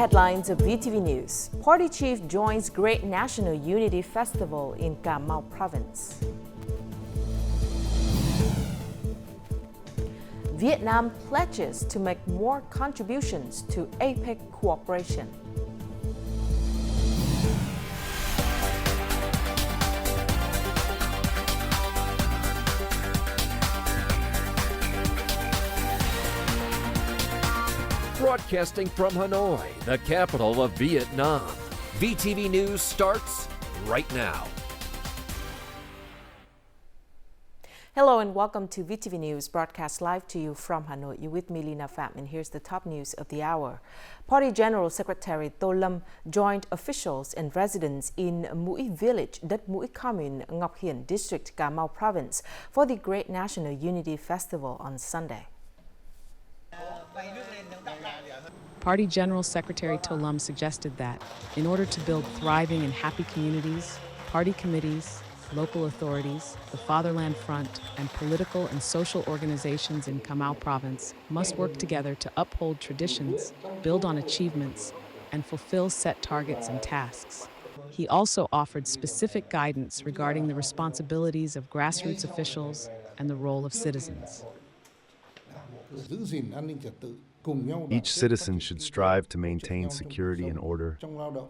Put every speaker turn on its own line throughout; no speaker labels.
headlines of VTV News. Party chief joins Great National Unity Festival in Cà Province. Vietnam pledges to make more contributions to APEC cooperation.
Broadcasting from Hanoi, the capital of Vietnam. VTV News starts right now.
Hello and welcome to VTV News, broadcast live to you from Hanoi. You're with me, Lina Pham, and here's the top news of the hour. Party General Secretary Tô Lâm joined officials and residents in Mũi Village, Đất Mũi Commune, Ngọc Hiển District, Cà Mau Province for the Great National Unity Festival on Sunday.
Party General Secretary Tô Lâm suggested that, in order to build thriving and happy communities, party committees, local authorities, the Fatherland Front, and political and social organizations in Cà Mau Province must work together to uphold traditions, build on achievements, and fulfill set targets and tasks. He also offered specific guidance regarding the responsibilities of grassroots officials and the role of citizens.
Each citizen should strive to maintain security and order,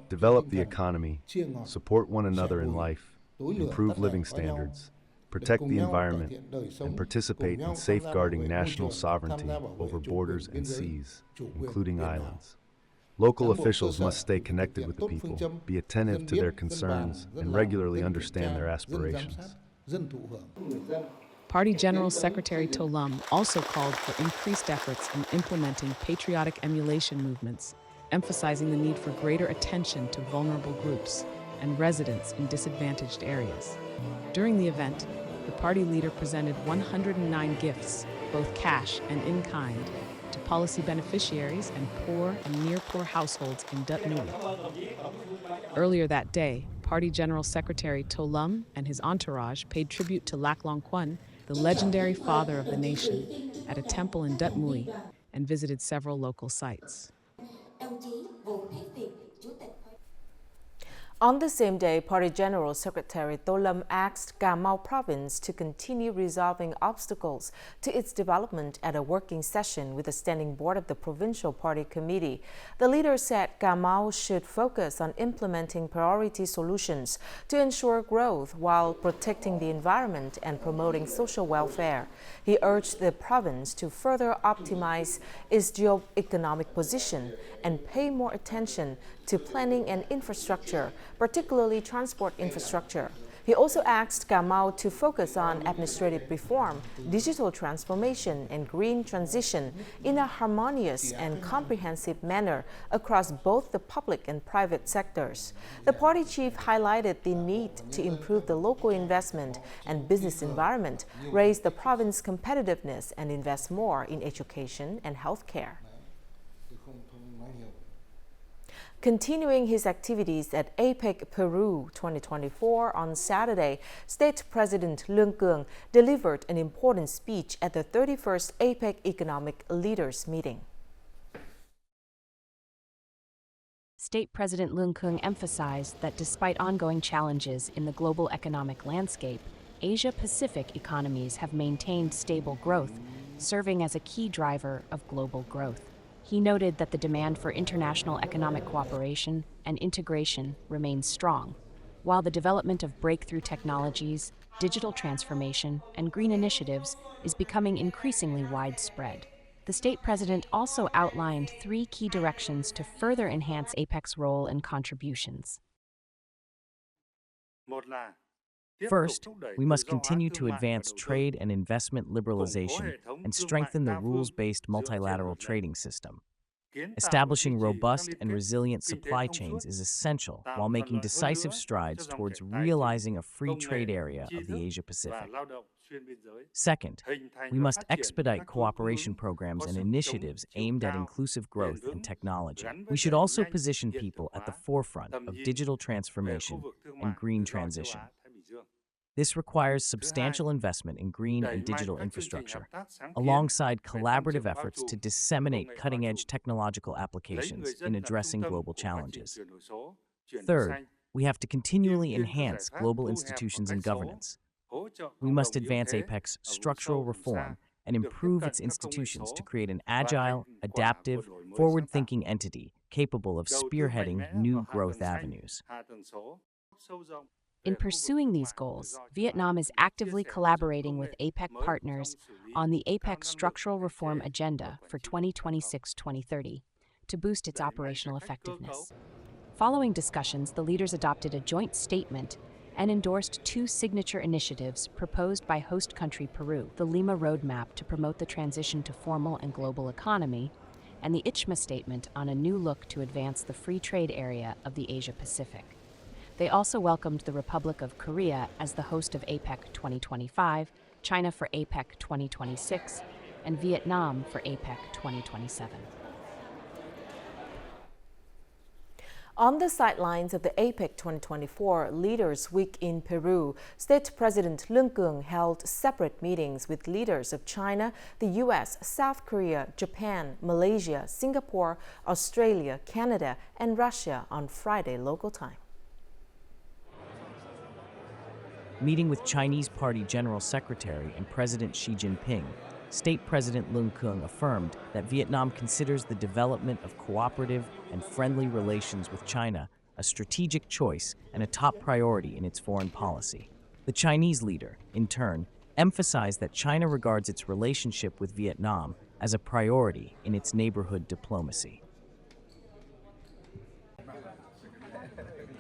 develop the economy, support one another in life, improve living standards, protect the environment, and participate in safeguarding national sovereignty over borders and seas, including islands. Local officials must stay connected with the people, be attentive to their concerns, and regularly understand their aspirations.
Party General Secretary Tô Lâm also called for increased efforts in implementing patriotic emulation movements, emphasizing the need for greater attention to vulnerable groups and residents in disadvantaged areas. During the event, the party leader presented 109 gifts, both cash and in kind, to policy beneficiaries and poor and near-poor households in Đất Mũi. Earlier that day, Party General Secretary Tô Lâm and his entourage paid tribute to Lac Long Quân, the legendary father of the nation, at a temple in Đất Mũi and visited several local sites.
On the same day, Party General Secretary Tô Lâm asked Cà Mau Province to continue resolving obstacles to its development at a working session with the Standing Board of the Provincial Party Committee. The leader said Cà Mau should focus on implementing priority solutions to ensure growth while protecting the environment and promoting social welfare. He urged the province to further optimize its geo-economic position and pay more attention to planning and infrastructure, particularly transport infrastructure. He also asked Cà Mau to focus on administrative reform, digital transformation, and green transition in a harmonious and comprehensive manner across both the public and private sectors. The party chief highlighted the need to improve the local investment and business environment, raise the province's competitiveness, and invest more in education and healthcare. Continuing his activities at APEC Peru 2024 on Saturday, State President Lương Cường delivered an important speech at the 31st APEC Economic Leaders Meeting.
State President Lương Cường emphasized that despite ongoing challenges in the global economic landscape, Asia-Pacific economies have maintained stable growth, serving as a key driver of global growth. He noted that the demand for international economic cooperation and integration remains strong, while the development of breakthrough technologies, digital transformation, and green initiatives is becoming increasingly widespread. The state president also outlined 3 key directions to further enhance APEC's role and contributions.
First, we must continue to advance trade and investment liberalization and strengthen the rules-based multilateral trading system. Establishing robust and resilient supply chains is essential while making decisive strides towards realizing a free trade area of the Asia-Pacific. Second, we must expedite cooperation programs and initiatives aimed at inclusive growth and technology. We should also position people at the forefront of digital transformation and green transition. This requires substantial investment in green and digital infrastructure, alongside collaborative efforts to disseminate cutting-edge technological applications in addressing global challenges. Third, we have to continually enhance global institutions and governance. We must advance APEC's structural reform and improve its institutions to create an agile, adaptive, forward-thinking entity capable of spearheading new growth avenues.
In pursuing these goals, Vietnam is actively collaborating with APEC partners on the APEC Structural Reform Agenda for 2026-2030 to boost its operational effectiveness. Following discussions, the leaders adopted a joint statement and endorsed two signature initiatives proposed by host country Peru: the Lima Roadmap to promote the transition to formal and global economy, and the ICHMA Statement on a new look to advance the free trade area of the Asia-Pacific. They also welcomed the Republic of Korea as the host of APEC 2025, China for APEC 2026, and Vietnam for APEC 2027.
On the sidelines of the APEC 2024 Leaders Week in Peru, State President Lương Cường held separate meetings with leaders of China, the U.S., South Korea, Japan, Malaysia, Singapore, Australia, Canada, and Russia on Friday local time.
Meeting with Chinese Party General Secretary and President Xi Jinping, State President Lương Cường affirmed that Vietnam considers the development of cooperative and friendly relations with China a strategic choice and a top priority in its foreign policy. The Chinese leader, in turn, emphasized that China regards its relationship with Vietnam as a priority in its neighborhood diplomacy.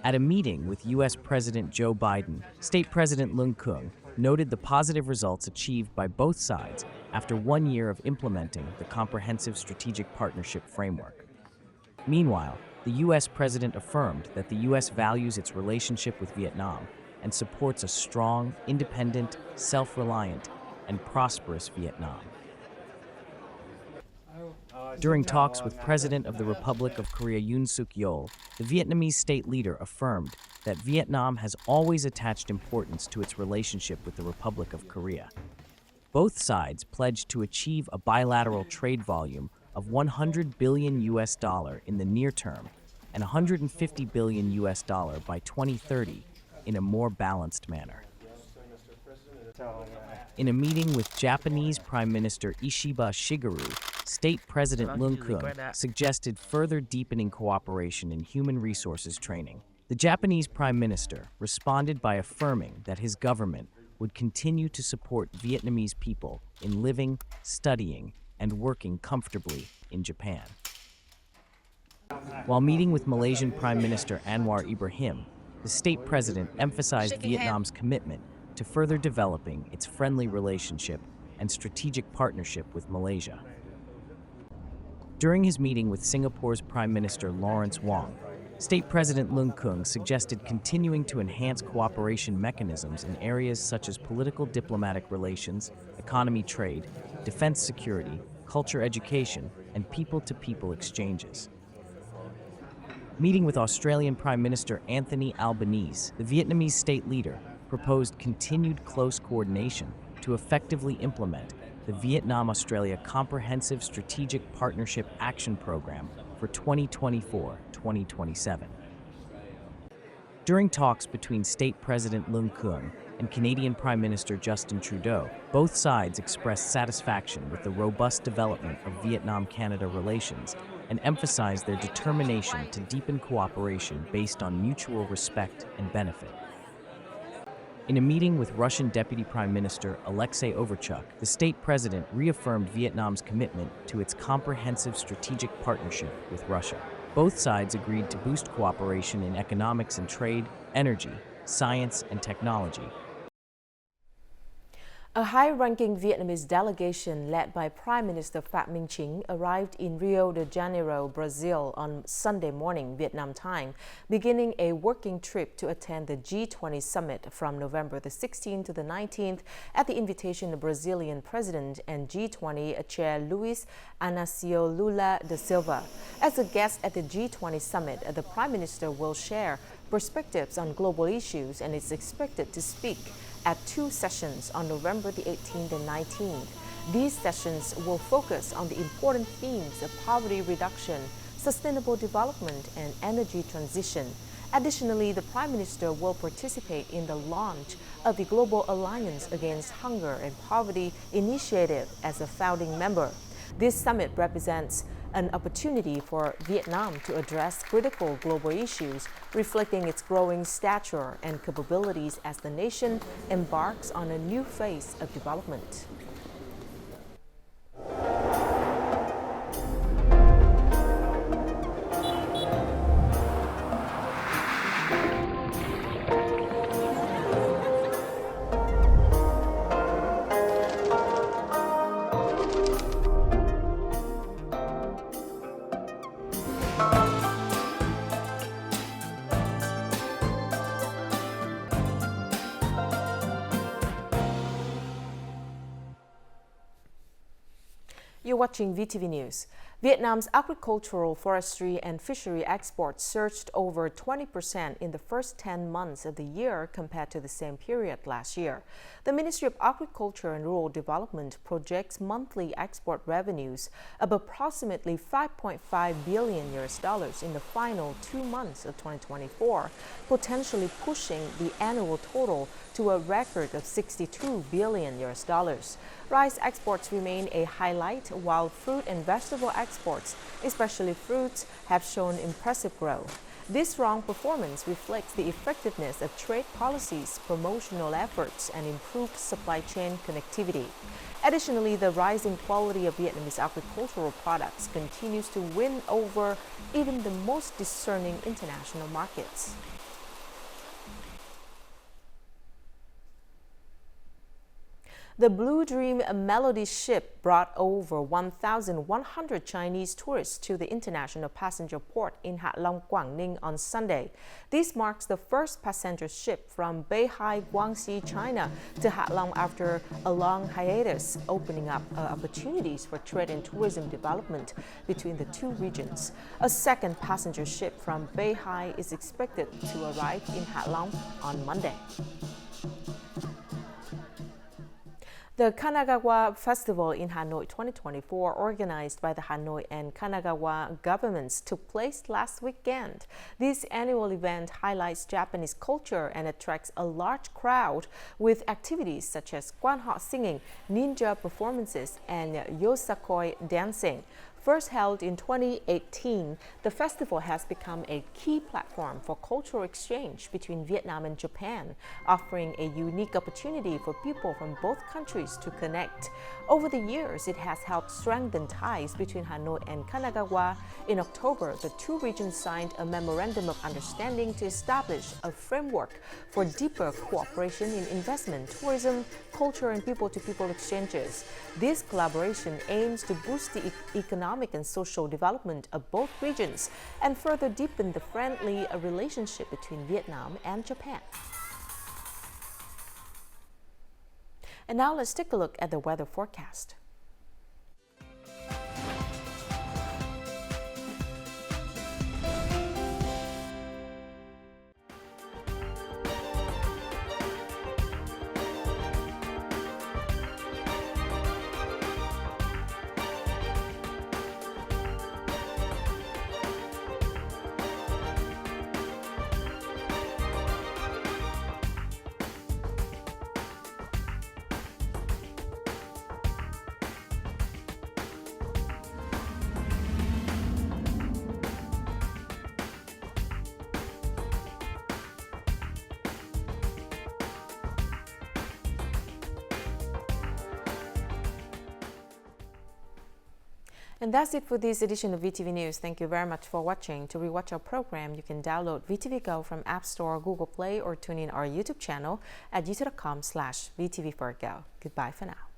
At a meeting with U.S. President Joe Biden, State President Lương Cường noted the positive results achieved by both sides after 1 year of implementing the Comprehensive Strategic Partnership Framework. Meanwhile, the U.S. President affirmed that the U.S. values its relationship with Vietnam and supports a strong, independent, self-reliant, and prosperous Vietnam. During talks with President of the Republic of Korea Yoon Suk-yeol, the Vietnamese state leader affirmed that Vietnam has always attached importance to its relationship with the Republic of Korea. Both sides pledged to achieve a bilateral trade volume of $100 billion in the near term and $150 billion by 2030 in a more balanced manner. In a meeting with Japanese Prime Minister Ishiba Shigeru, State President Lương Cường suggested further deepening cooperation in human resources training. The Japanese Prime Minister responded by affirming that his government would continue to support Vietnamese people in living, studying, and working comfortably in Japan. While meeting with Malaysian Prime Minister Anwar Ibrahim, the state president emphasized Vietnam's commitment to further developing its friendly relationship and strategic partnership with Malaysia. During his meeting with Singapore's Prime Minister Lawrence Wong, State President Lương Cường suggested continuing to enhance cooperation mechanisms in areas such as political diplomatic relations, economy trade, defense security, culture education, and people-to-people exchanges. Meeting with Australian Prime Minister Anthony Albanese, the Vietnamese state leader proposed continued close coordination to effectively implement the Vietnam-Australia Comprehensive Strategic Partnership Action Program for 2024-2027. During talks between State President Lương Cường and Canadian Prime Minister Justin Trudeau, both sides expressed satisfaction with the robust development of Vietnam-Canada relations and emphasized their determination to deepen cooperation based on mutual respect and benefit. In a meeting with Russian Deputy Prime Minister Alexei Overchuk, the state president reaffirmed Vietnam's commitment to its comprehensive strategic partnership with Russia. Both sides agreed to boost cooperation in economics and trade, energy, science, and technology.
A high-ranking Vietnamese delegation led by Prime Minister Phạm Minh Chính arrived in Rio de Janeiro, Brazil on Sunday morning, Vietnam time, beginning a working trip to attend the G20 summit from November the 16th to the 19th at the invitation of Brazilian President and G20 Chair Luiz Inácio Lula da Silva. As a guest at the G20 summit, the Prime Minister will share perspectives on global issues and is expected to speak at 2 sessions on November the 18th and 19th. These sessions will focus on the important themes of poverty reduction, sustainable development, and energy transition. Additionally, the Prime Minister will participate in the launch of the Global Alliance Against Hunger and Poverty initiative as a founding member. This summit represents an opportunity for Vietnam to address critical global issues, reflecting its growing stature and capabilities as the nation embarks on a new phase of development. You're watching VTV News. Vietnam's agricultural, forestry, and fishery exports surged over 20% in the first 10 months of the year compared to the same period last year. The Ministry of Agriculture and Rural Development projects monthly export revenues of approximately $5.5 billion in the final 2 months of 2024, potentially pushing the annual total to a record of $62 billion. Rice exports remain a highlight, while fruit and vegetable exports, especially fruits, have shown impressive growth. This strong performance reflects the effectiveness of trade policies, promotional efforts, and improved supply chain connectivity. Additionally, the rising quality of Vietnamese agricultural products continues to win over even the most discerning international markets. The Blue Dream Melody ship brought over 1,100 Chinese tourists to the international passenger port in Hạ Long, Quảng Ninh on Sunday. This marks the first passenger ship from Beihai, Guangxi, China to Hạ Long after a long hiatus, opening up opportunities for trade and tourism development between the two regions. A second passenger ship from Beihai is expected to arrive in Hạ Long on Monday. The Kanagawa Festival in Hanoi 2024, organized by the Hanoi and Kanagawa governments, took place last weekend. This annual event highlights Japanese culture and attracts a large crowd with activities such as Kwanhot singing, ninja performances, and Yosakoi dancing. First held in 2018, the festival has become a key platform for cultural exchange between Vietnam and Japan, offering a unique opportunity for people from both countries to connect. Over the years, it has helped strengthen ties between Hanoi and Kanagawa. In October, the two regions signed a memorandum of understanding to establish a framework for deeper cooperation in investment, tourism, culture, and people-to-people exchanges. This collaboration aims to boost the economic and social development of both regions and further deepen the friendly relationship between Vietnam and Japan. And now let's take a look at the weather forecast. And that's it for this edition of VTV News. Thank you very much for watching. To rewatch our program, you can download VTVgo from App Store, Google Play, or tune in our YouTube channel at youtube.com/VTV4Go. Goodbye for now.